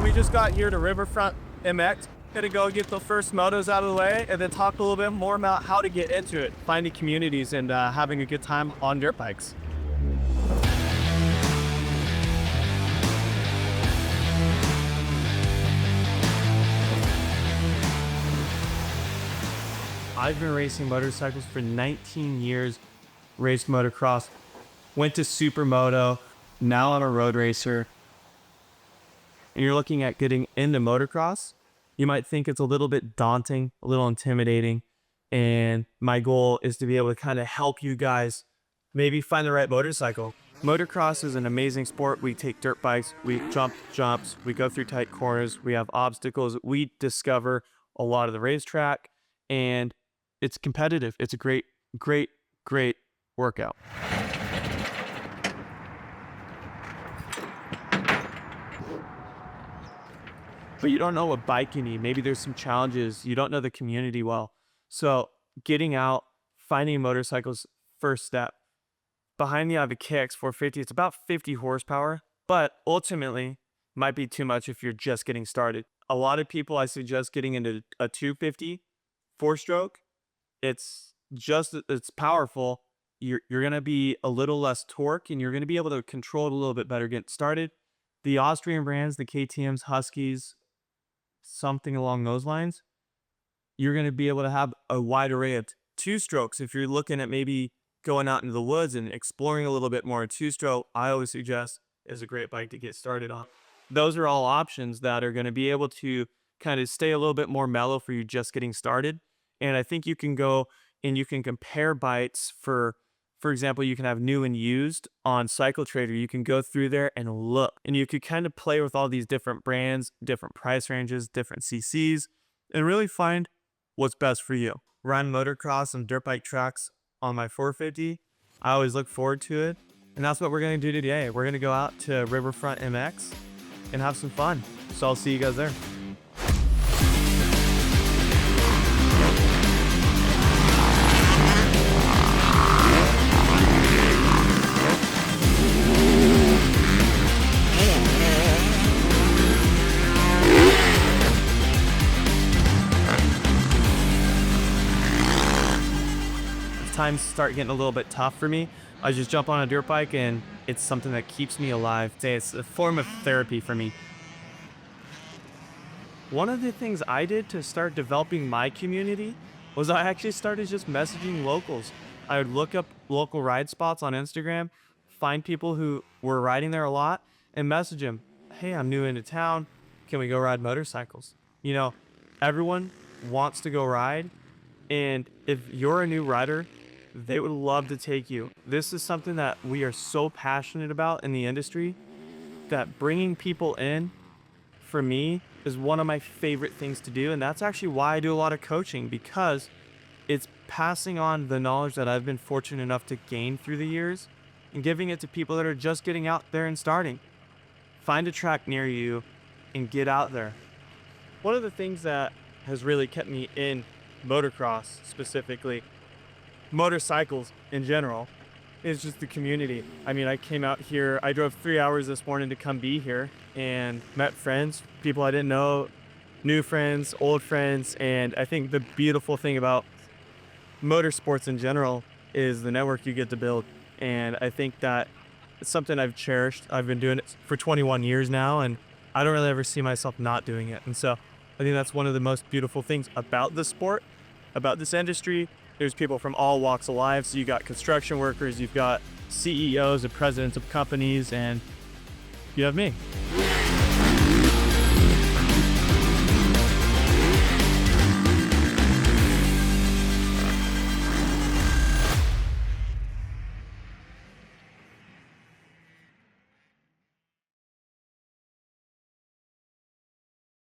we just got here to Riverfront MX. Gonna go get the first motos out of the way and then talk a little bit more about how to get into it, finding communities and having a good time on dirt bikes. I've been racing motorcycles for 19 years, raced motocross, went to supermoto, now I'm a road racer. And you're looking at getting into motocross, you might think it's a little bit daunting, a little intimidating. And my goal is to be able to kind of help you guys maybe find the right motorcycle. Motocross is an amazing sport. We take dirt bikes, we jump jumps, we go through tight corners, we have obstacles, we discover a lot of the racetrack, and it's competitive. It's a great, great, great workout. But you don't know what bike you need. Maybe there's some challenges. You don't know the community well. So getting out, finding motorcycles, first step. Behind me, I have a KX 450. It's about 50 horsepower, but ultimately might be too much if you're just getting started. A lot of people, I suggest getting into a 250 four-stroke. It's powerful. You're going to be a little less torque and you're going to be able to control it a little bit better getting started. The Austrian brands, the KTMs, Huskies, something along those lines, you're going to be able to have a wide array of two-strokes. If you're looking at maybe going out into the woods and exploring a little bit more, a two-stroke, I always suggest is a great bike to get started on. Those are all options that are going to be able to kind of stay a little bit more mellow for you just getting started. And I think you can go and you can compare bikes for example, you can have new and used on Cycle Trader. You can go through there and look, and you could kind of play with all these different brands, different price ranges, different CCs, and really find what's best for you. Run motocross and dirt bike tracks on my 450. I always look forward to it. And that's what we're going to do today. We're going to go out to Riverfront MX and have some fun. So I'll see you guys there. Times start getting a little bit tough for me, I just jump on a dirt bike and it's something that keeps me alive. It's a form of therapy for me. One of the things I did to start developing my community was I actually started just messaging locals. I would look up local ride spots on Instagram, find people who were riding there a lot and message them, hey, I'm new into town, can we go ride motorcycles? You know, everyone wants to go ride, and if you're a new rider, they would love to take you. This is something that we are so passionate about in the industry that bringing people in, for me, is one of my favorite things to do. And that's actually why I do a lot of coaching, because it's passing on the knowledge that I've been fortunate enough to gain through the years and giving it to people that are just getting out there and starting. Find a track near you and get out there. One of the things that has really kept me in motocross specifically, motorcycles in general, is just the community. I mean, I came out here, I drove 3 hours this morning to come be here and met friends, people I didn't know, new friends, old friends. And I think the beautiful thing about motorsports in general is the network you get to build. And I think that it's something I've cherished. I've been doing it for 21 years now, and I don't really ever see myself not doing it. And so I think that's one of the most beautiful things about the sport, about this industry. There's people from all walks of life. So you got construction workers, you've got CEOs and presidents of companies, and you have me.